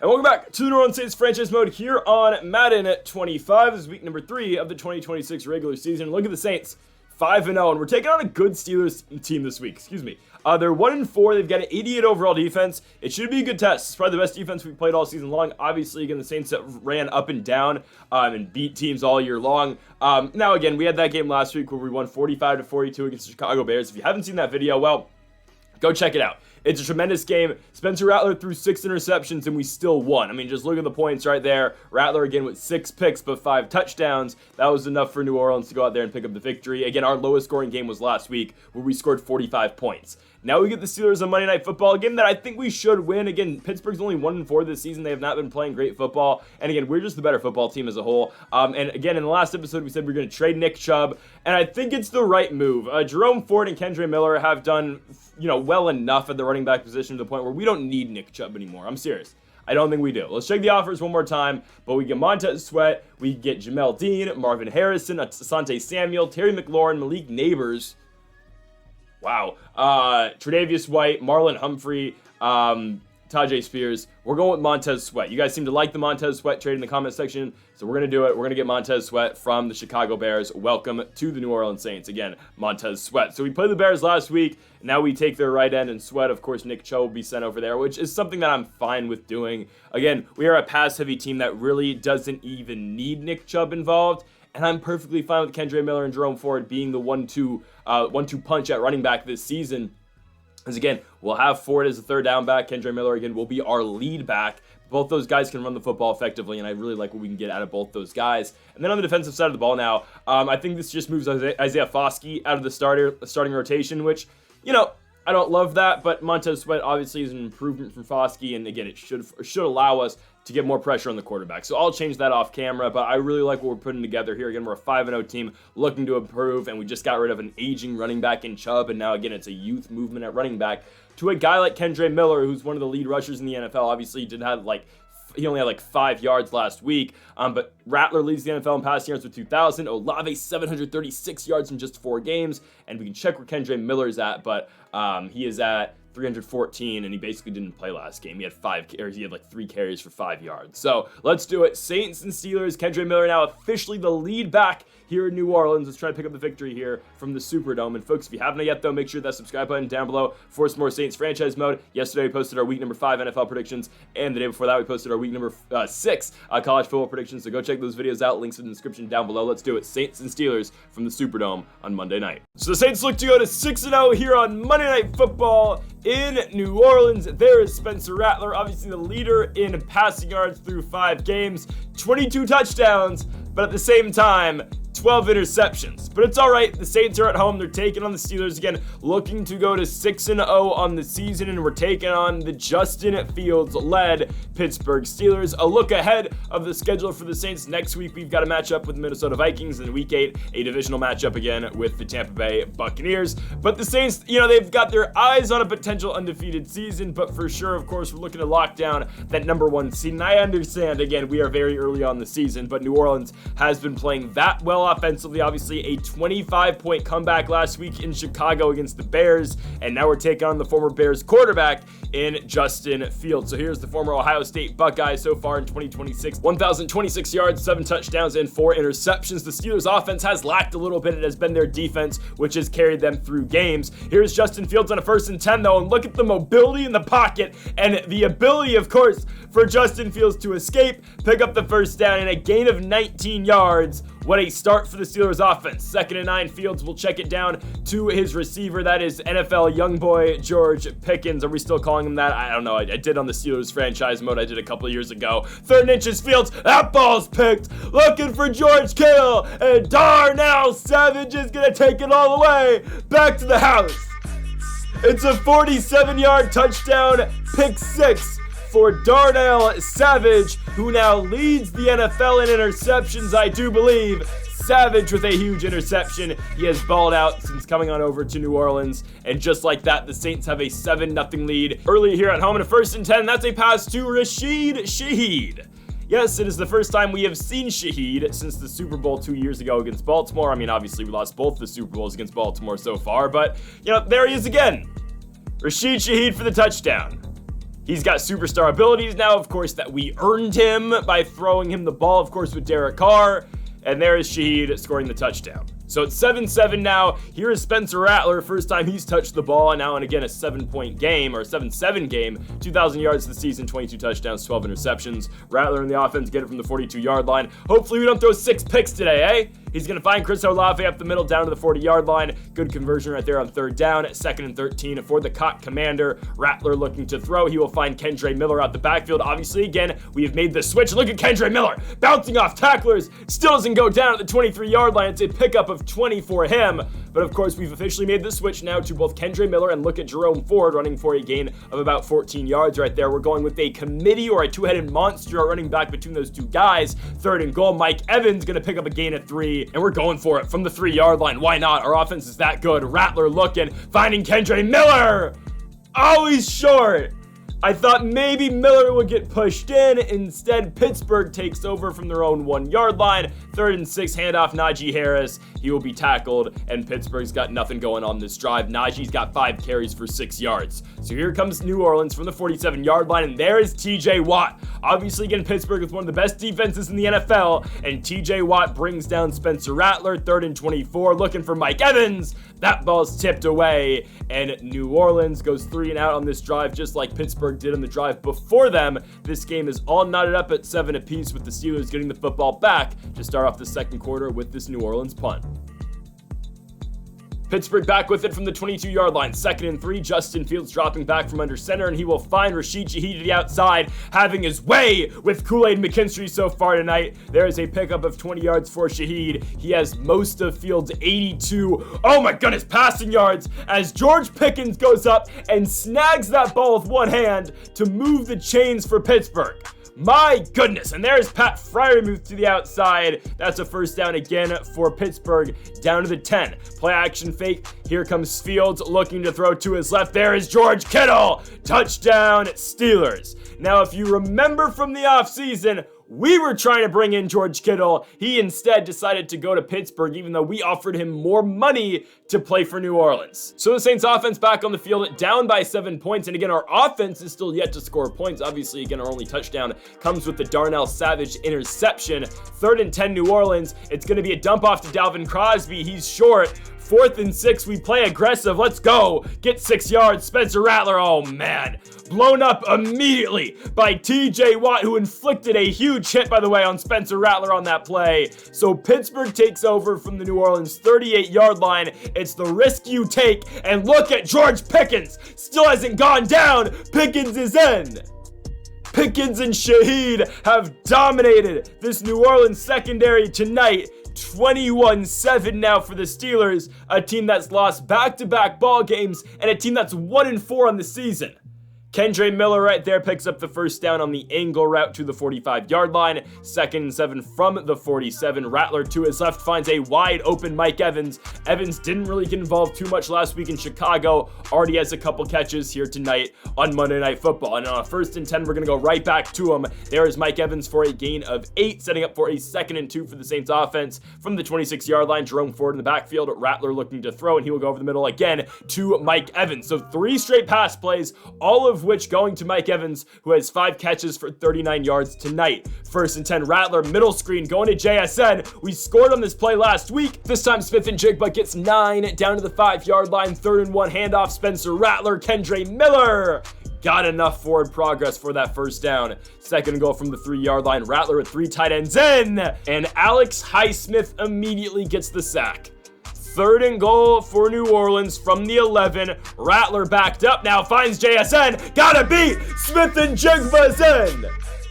And welcome back to the New Orleans Saints franchise mode here on Madden 25. This is week number 3 of the 2026 regular season. Look at the Saints, 5-0, and we're taking on a good Steelers team this week. They're 1-4. They've got an 88 overall defense. It should be a good test. It's probably the best defense we've played all season long. Obviously, again, the Saints that ran up and down and beat teams all year long. Now, again, we had that game last week where we won 45-42 against the Chicago Bears. If you haven't seen that video, well, go check it out. It's a tremendous game. Spencer Rattler threw 6 interceptions and we still won. I mean, just look at the points right there. Rattler again with 6 picks but 5 touchdowns. That was enough for New Orleans to go out there and pick up the victory. Again, our lowest scoring game was last week where we scored 45 points. Now we get the Steelers on Monday Night Football, a game that I think we should win. Again, Pittsburgh's only 1-4 this season. They have not been playing great football. And again, we're just the better football team as a whole. And again, in the last episode, we said we're going to trade Nick Chubb. And I think it's the right move. Jerome Ford and Kendre Miller have done, well enough at the running back position to the point where we don't need Nick Chubb anymore. I'm serious. I don't think we do. Let's check the offers one more time. But we get Montez Sweat. We get Jamel Dean, Marvin Harrison, Asante Samuel, Terry McLaurin, Malik Neighbors. Wow. Tre'Davious White, Marlon Humphrey, Tajay Spears. We're going with Montez Sweat. You guys seem to like the Montez Sweat trade in the comment section, so we're going to do it. We're going to get Montez Sweat from the Chicago Bears. Welcome to the New Orleans Saints. Again, Montez Sweat. So we played the Bears last week. Now we take their right end and Sweat. Of course, Nick Chubb will be sent over there, which is something that I'm fine with doing. Again, we are a pass-heavy team that really doesn't even need Nick Chubb involved. And I'm perfectly fine with Kendre Miller and Jerome Ford being the 1-2 punch at running back this season. Because again, we'll have Ford as a third down back. Kendre Miller, again, will be our lead back. Both those guys can run the football effectively, and I really like what we can get out of both those guys. And then on the defensive side of the ball now, I think this just moves Isaiah Foskey out of the starting rotation, which, I don't love that, but Montez Sweat obviously is an improvement from Foskey, and again, it should allow us to get more pressure on the quarterback. So I'll change that off camera, but I really like what we're putting together here. Again, we're a 5-0 team looking to improve, and we just got rid of an aging running back in Chubb, and now again, it's a youth movement at running back to a guy like Kendre Miller, who's one of the lead rushers in the NFL. Obviously, he only had 5 yards last week, but Rattler leads the NFL in passing yards with 2,000. Olave 736 yards in just 4 games, and we can check where Kendre Miller's at, but he is at 314, and he basically didn't play last game. He had 3 carries for 5 yards. So let's do it. Saints and Steelers. Kendre Miller now officially the lead back here in New Orleans. Let's try to pick up the victory here from the Superdome. And folks, if you haven't yet, though, make sure that subscribe button down below for some more Saints franchise mode. Yesterday we posted our week number 5 NFL predictions, and the day before that we posted our week number 6 college football predictions. So go check those videos out. Links in the description down below. Let's do it. Saints and Steelers from the Superdome on Monday night. So the Saints look to go to 6-0 here on Monday Night Football in New Orleans. There is Spencer Rattler, obviously the leader in passing yards through 5 games, 22 touchdowns, but at the same time, 12 interceptions. But it's all right. The Saints are at home. They're taking on the Steelers again, looking to go to 6-0 on the season, and we're taking on the Justin Fields-led Pittsburgh Steelers. A look ahead of the schedule for the Saints. Next week, we've got a matchup with the Minnesota Vikings, and in Week 8, a divisional matchup again with the Tampa Bay Buccaneers. But the Saints, they've got their eyes on a potential undefeated season, but for sure, of course, we're looking to lock down that number 1 seed. And I understand, again, we are very early on the season, but New Orleans has been playing that well offensively. Obviously, a 25-point comeback last week in Chicago against the Bears, and now we're taking on the former Bears quarterback in Justin Fields. So here's the former Ohio State Buckeye so far in 2026. 1,026 yards, 7 touchdowns, and 4 interceptions. The Steelers' offense has lacked a little bit. It has been their defense, which has carried them through games. Here's Justin Fields on a 1st and 10, though, and look at the mobility in the pocket and the ability, of course, for Justin Fields to escape, pick up the first down, and a gain of 19 yards. What a start for the Steelers offense. 2nd and 9, Fields will check it down to his receiver. That is NFL young boy George Pickens. Are we still calling him that? I don't know. I did on the Steelers franchise mode. I did a couple of years ago. 3rd and inches, Fields. That ball's picked. Looking for George Kittle. And Darnell Savage is going to take it all the way back to the house. It's a 47-yard touchdown, pick 6 for Darnell Savage, who now leads the NFL in interceptions, I do believe. Savage with a huge interception. He has balled out since coming on over to New Orleans. And just like that, the Saints have a 7-0 lead. Early here at home in a 1st and 10. That's a pass to Rashid Shaheed. Yes, it is the first time we have seen Shaheed since the Super Bowl 2 years ago against Baltimore. I mean, obviously, we lost both the Super Bowls against Baltimore so far. But, there he is again. Rashid Shaheed for the touchdown. He's got superstar abilities now, of course, that we earned him by throwing him the ball, of course, with Derek Carr. And there is Shaheed scoring the touchdown. So it's 7-7 now. Here is Spencer Rattler, first time he's touched the ball, and now and again a 7-point game, or a 7-7 game. 2,000 yards this season, 22 touchdowns, 12 interceptions. Rattler in the offense, get it from the 42-yard line. Hopefully we don't throw 6 picks today, eh? He's going to find Chris Olave up the middle down to the 40-yard line. Good conversion right there on third down. 2nd and 13 for the Cock Commander. Rattler looking to throw. He will find Kendre Miller out the backfield. Obviously, again, we have made the switch. Look at Kendre Miller bouncing off tacklers. Still doesn't go down at the 23-yard line. It's a pickup of 20 for him. But of course, we've officially made the switch now to both Kendre Miller and look at Jerome Ford running for a gain of about 14 yards right there. We're going with a committee or a two-headed monster at running back between those two guys. 3rd and goal. Mike Evans going to pick up a gain of 3, and we're going for it from the 3-yard line. Why not? Our offense is that good. Rattler looking, finding Kendre Miller. Oh, he's short. I thought maybe Miller would get pushed in. Instead, Pittsburgh takes over from their own 1-yard line. 3rd and 6, handoff Najee Harris. He will be tackled, and Pittsburgh's got nothing going on this drive. Najee's got 5 carries for 6 yards. So here comes New Orleans from the 47-yard line, and there is TJ Watt. Obviously, again, Pittsburgh is one of the best defenses in the NFL, and TJ Watt brings down Spencer Rattler. 3rd and 24, looking for Mike Evans. That ball's tipped away, and New Orleans goes 3 and out on this drive, just like Pittsburgh did on the drive before them. This game is all knotted up at 7 apiece, with the Steelers getting the football back to start off the second quarter with this New Orleans punt. Pittsburgh back with it from the 22-yard line. 2nd and 3, Justin Fields dropping back from under center, and he will find Rashid Shaheed to the outside, having his way with Kool-Aid McKinstry so far tonight. There is a pickup of 20 yards for Shaheed. He has most of Fields' 82, oh my goodness, passing yards, as George Pickens goes up and snags that ball with one hand to move the chains for Pittsburgh. My goodness, and there's Pat Freiermuth to the outside. That's a first down again for Pittsburgh, down to the 10. Play action fake. Here comes Fields looking to throw to his left. There is George Kittle. Touchdown, Steelers. Now, if you remember from the offseason, we were trying to bring in George Kittle. He instead decided to go to Pittsburgh, even though we offered him more money to play for New Orleans. So the Saints offense back on the field, down by 7 points. And again, our offense is still yet to score points. Obviously, again, our only touchdown comes with the Darnell Savage interception. 3rd and 10, New Orleans. It's going to be a dump off to Dalvin Crosby. He's short. 4th and 6, we play aggressive. Let's go. Get 6 yards. Spencer Rattler, oh man. Blown up immediately by TJ Watt, who inflicted a huge hit, by the way, on Spencer Rattler on that play. So Pittsburgh takes over from the New Orleans 38-yard line. It's the risk you take. And look at George Pickens. Still hasn't gone down. Pickens is in. Pickens and Shaheed have dominated this New Orleans secondary tonight. 21-7 now for the Steelers, a team that's lost back-to-back ball games and a team that's 1-4 on the season. Kendre Miller right there picks up the first down on the angle route to the 45-yard line. 2nd and 7 from the 47. Rattler to his left finds a wide open Mike Evans. Evans didn't really get involved too much last week in Chicago. Already has a couple catches here tonight on Monday Night Football. And on a 1st and 10, we're going to go right back to him. There is Mike Evans for a gain of 8, setting up for a 2nd and 2 for the Saints offense. From the 26-yard line, Jerome Ford in the backfield. Rattler looking to throw, and he will go over the middle again to Mike Evans. So 3 straight pass plays, all of which going to Mike Evans, who has 5 catches for 39 yards tonight. 1st and 10, Rattler, middle screen, going to JSN. We scored on this play last week. This time Smith-Njigba gets 9 down to the 5-yard line. 3rd and 1, handoff Spencer Rattler, Kendre Miller. Got enough forward progress for that first down. 2nd goal from the 3-yard line. Rattler with 3 tight ends in, and Alex Highsmith immediately gets the sack. 3rd and goal for New Orleans from the 11. Rattler backed up now, finds JSN. Gotta beat Smith-Njigba's in.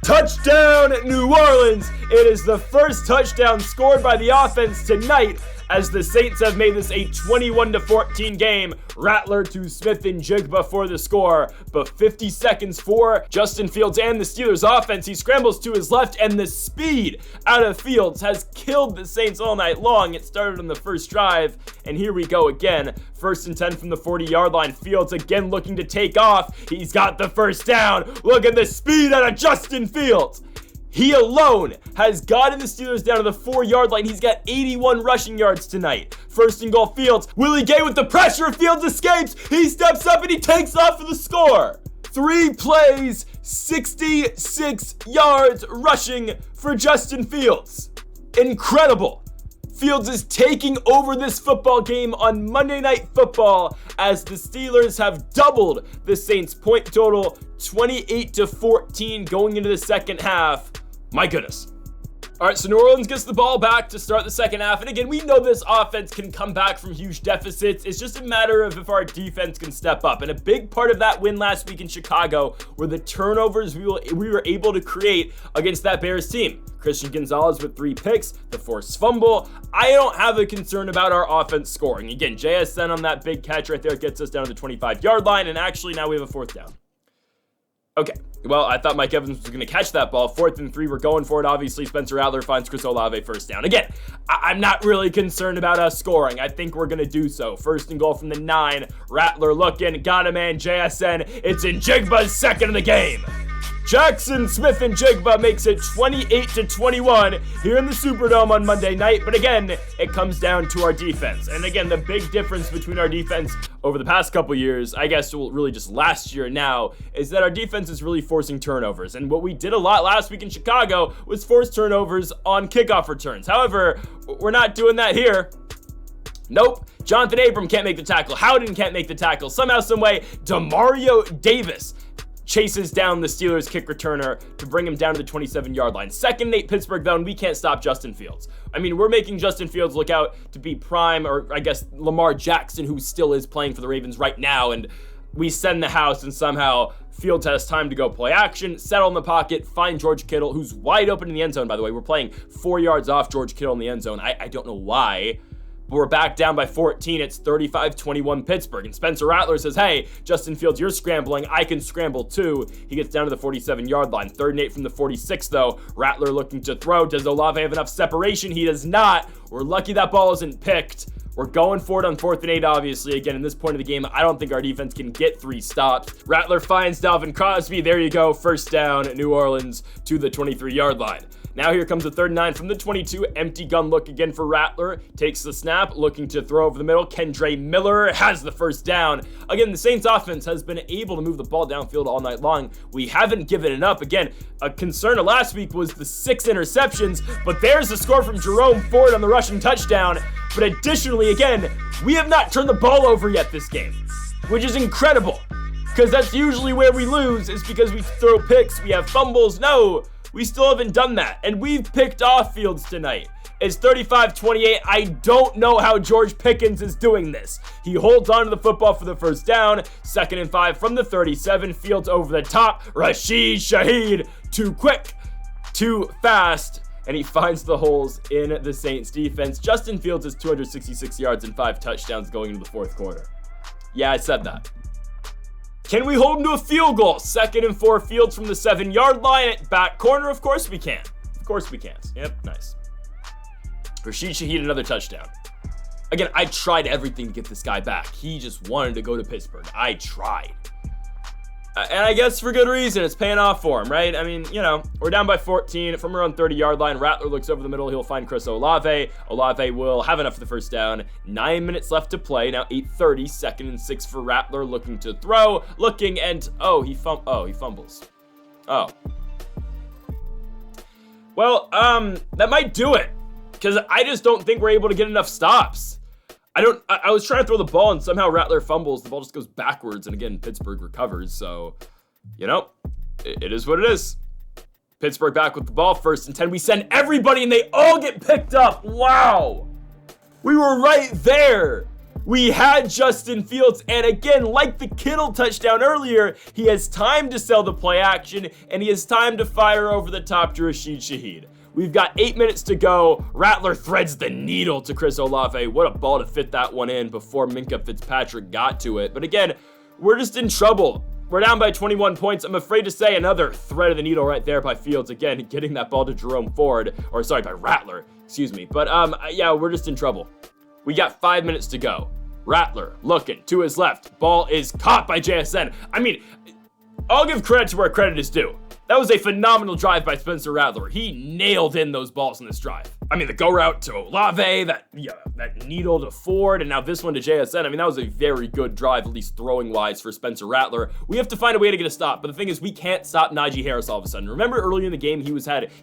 Touchdown, New Orleans. It is the first touchdown scored by the offense tonight, as the Saints have made this a 21-14 game. Rattler to Smith-Njigba for the score, but 50 seconds for Justin Fields and the Steelers offense. He scrambles to his left, and the speed out of Fields has killed the Saints all night long. It started on the first drive, and here we go again. 1st and 10 from the 40-yard line. Fields again looking to take off. He's got the first down. Look at the speed out of Justin Fields. He alone has gotten the Steelers down to the 4-yard line. He's got 81 rushing yards tonight. 1st and goal, Fields. Willie Gay with the pressure. Fields escapes. He steps up and he takes off for the score. 3 plays, 66 yards rushing for Justin Fields. Incredible. Fields is taking over this football game on Monday Night Football as the Steelers have doubled the Saints' point total, 28-14 going into the second half. My goodness. All right, so New Orleans gets the ball back to start the second half. And again, we know this offense can come back from huge deficits. It's just a matter of if our defense can step up. And a big part of that win last week in Chicago were the turnovers we were able to create against that Bears team. Christian Gonzalez with 3 picks, the forced fumble. I don't have a concern about our offense scoring. Again, JSN on that big catch right there gets us down to the 25-yard line. And actually, now we have a 4th down. Okay, well, I thought Mike Evans was going to catch that ball. 4th and 3, we're going for it. Obviously, Spencer Rattler finds Chris Olave first down. Again, I'm not really concerned about us scoring. I think we're going to do so. 1st and goal from the 9. Rattler looking, got a man, JSN. It's in Jigba's second of the game. Jackson Smith and Jigba makes it 28-21 here in the Superdome on Monday night. But again, it comes down to our defense. And again, the big difference between our defense over the past couple years, I guess really just last year now, is that our defense is really forcing turnovers. And what we did a lot last week in Chicago was force turnovers on kickoff returns. However, we're not doing that here. Nope. Jonathan Abram can't make the tackle. Howden can't make the tackle. Somehow, someway, Demario Davis chases down the Steelers kick returner to bring him down to the 27-yard line. 2nd and 8 Pittsburgh though, and we can't stop Justin Fields. I mean, we're making Justin Fields look out to be prime, or I guess Lamar Jackson, who still is playing for the Ravens right now, and we send the house, and somehow Fields has time to go play action, settle in the pocket, find George Kittle, who's wide open in the end zone, by the way. We're playing 4 yards off George Kittle in the end zone. I don't know why. But we're back down by 14. It's 35-21 Pittsburgh. And Spencer Rattler says, hey, Justin Fields, you're scrambling. I can scramble too. He gets down to the 47-yard line. 3rd and 8 from the 46, though. Rattler looking to throw. Does Olave have enough separation? He does not. We're lucky that ball isn't picked. We're going for it on 4th and 8, obviously. Again, in this point of the game, I don't think our defense can get 3 stops. Rattler finds Dalvin Crosby. There you go. First down, New Orleans to the 23-yard line. Now here comes a 3rd and 9 from the 22. Empty gun look again for Rattler. Takes the snap, looking to throw over the middle. Kendre Miller has the first down. Again, the Saints offense has been able to move the ball downfield all night long. We haven't given it up. Again, a concern of last week was the 6 interceptions, but there's the score from Jerome Ford on the rushing touchdown. But additionally, again, we have not turned the ball over yet this game, which is incredible, because that's usually where we lose, is because we throw picks, we have fumbles. No, we still haven't done that, and we've picked off Fields tonight. It's 35-28. I don't know how George Pickens is doing this. He holds on to the football for the first down. 2nd and 5 from the 37. Fields over the top. Rashid Shaheed, too quick, too fast, and he finds the holes in the Saints defense. Justin Fields has 266 yards and 5 touchdowns going into the 4th quarter. Yeah, I said that. Can we hold him to a field goal? 2nd and 4, Fields from the 7-yard line at back corner. Of course we can. Of course we can. Yep, nice. Rashid Shaheed, another touchdown. Again, I tried everything to get this guy back. He just wanted to go to Pittsburgh. I tried. And I guess for good reason. It's paying off for him, right? I mean, you know, we're down by 14 from around 30-yard line. Rattler looks over the middle. He'll find Chris Olave. Olave will have enough for the first down. 9 minutes left to play. Now 8:30. 2nd and 6 for Rattler, looking to throw. Looking, and he fumbles. Oh. Well, that might do it, because I just don't think we're able to get enough stops. I was trying to throw the ball, and somehow Rattler fumbles. The ball just goes backwards, and again, Pittsburgh recovers. So, you know, it is what it is. Pittsburgh back with the ball, 1st and 10. We send everybody, and they all get picked up. Wow. We were right there. We had Justin Fields, and again, like the Kittle touchdown earlier, he has time to sell the play action, and he has time to fire over the top to Rashid Shaheed. We've got 8 minutes to go. Rattler threads the needle to Chris Olave. What a ball to fit that one in before Minkah Fitzpatrick got to it. But again, we're just in trouble. We're down by 21 points. I'm afraid to say another thread of the needle right there by Fields. Again, getting that ball to Jerome Ford, or sorry, by Rattler, excuse me. But yeah, we're just in trouble. We got 5 minutes to go. Rattler looking to his left. Ball is caught by JSN. I mean, I'll give credit to where credit is due. That was a phenomenal drive by Spencer Rattler. He nailed in those balls in this drive. I mean, the go route to Olave, that needle to Ford, and now this one to JSN. I mean, that was a very good drive, at least throwing-wise, for Spencer Rattler. We have to find a way to get a stop, but the thing is, we can't stop Najee Harris all of a sudden. Remember early in the game, he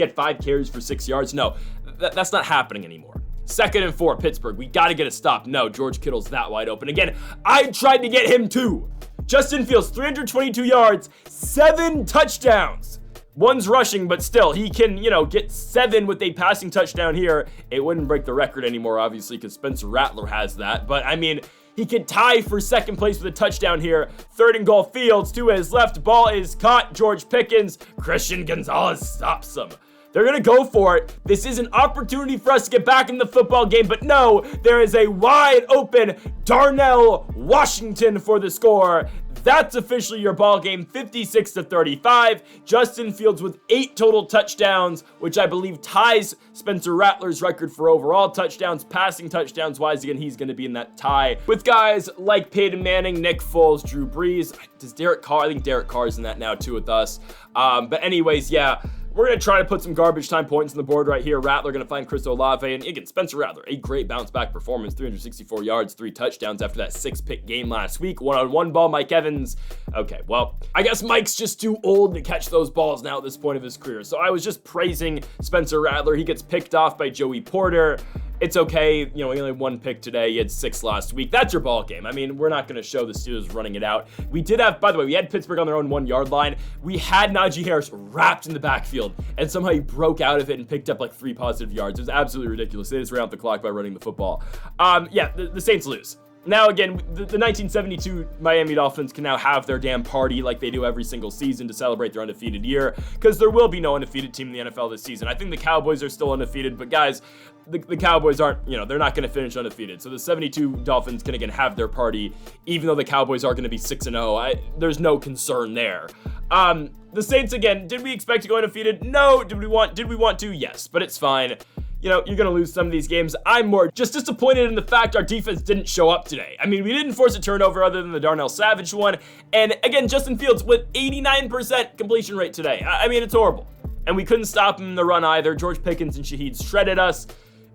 had 5 carries for 6 yards? No, that's not happening anymore. 2nd and 4, Pittsburgh. We got to get a stop. No, George Kittle's that wide open. Again, I tried to get him too. Justin Fields, 322 yards, 7 touchdowns. One's rushing, but still, he can, get 7 with a passing touchdown here. It wouldn't break the record anymore, obviously, because Spencer Rattler has that. But, I mean, he could tie for 2nd place with a touchdown here. 3rd and goal, Fields to his left. Ball is caught. George Pickens. Christian Gonzalez stops him. They're going to go for it. This is an opportunity for us to get back in the football game, but no, there is a wide open Darnell Washington for the score. That's officially your ball game, 56-35. Justin Fields with 8 total touchdowns, which I believe ties Spencer Rattler's record for overall touchdowns. Passing touchdowns wise, again, he's going to be in that tie with guys like Peyton Manning, Nick Foles, Drew Brees. Does Derek Carr? I think Derek Carr's in that now too with us. But anyways, yeah. We're going to try to put some garbage time points on the board right here. Rattler going to find Chris Olave. And again, Spencer Rattler, a great bounce back performance. 364 yards, 3 touchdowns after that 6-pick game last week. 1-on-1 ball, Mike Evans. Okay, well, I guess Mike's just too old to catch those balls now at this point of his career. So I was just praising Spencer Rattler. He gets picked off by Joey Porter. It's okay, he only had 1 pick today. He had 6 last week. That's your ball game. I mean, we're not going to show the Steelers running it out. We did have, by the way, we had Pittsburgh on their own 1-yard line. We had Najee Harris wrapped in the backfield, and somehow he broke out of it and picked up like 3 positive yards. It was absolutely ridiculous. They just ran out the clock by running the football. Yeah, the Saints lose. Now, again, the 1972 Miami Dolphins can now have their damn party like they do every single season to celebrate their undefeated year, because there will be no undefeated team in the NFL this season. I think the Cowboys are still undefeated, but guys, the Cowboys aren't, they're not going to finish undefeated. So the 72 Dolphins can again have their party, even though the Cowboys are going to be 6-0. There's no concern there. The Saints, again, did we expect to go undefeated? No. Did we want to? Yes, but it's fine. You're going to lose some of these games. I'm more just disappointed in the fact our defense didn't show up today. I mean, we didn't force a turnover other than the Darnell Savage one. And again, Justin Fields with 89% completion rate today. I mean, it's horrible. And we couldn't stop him in the run either. George Pickens and Shaheed shredded us.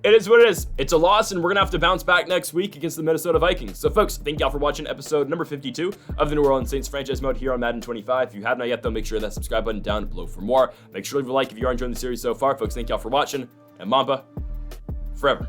It is what it is. It's a loss, and we're going to have to bounce back next week against the Minnesota Vikings. So, folks, thank y'all for watching episode number 52 of the New Orleans Saints franchise mode here on Madden 25. If you have not yet, though, make sure that subscribe button down below for more. Make sure to leave a like if you are enjoying the series so far. Folks, thank y'all for watching, and Mamba forever.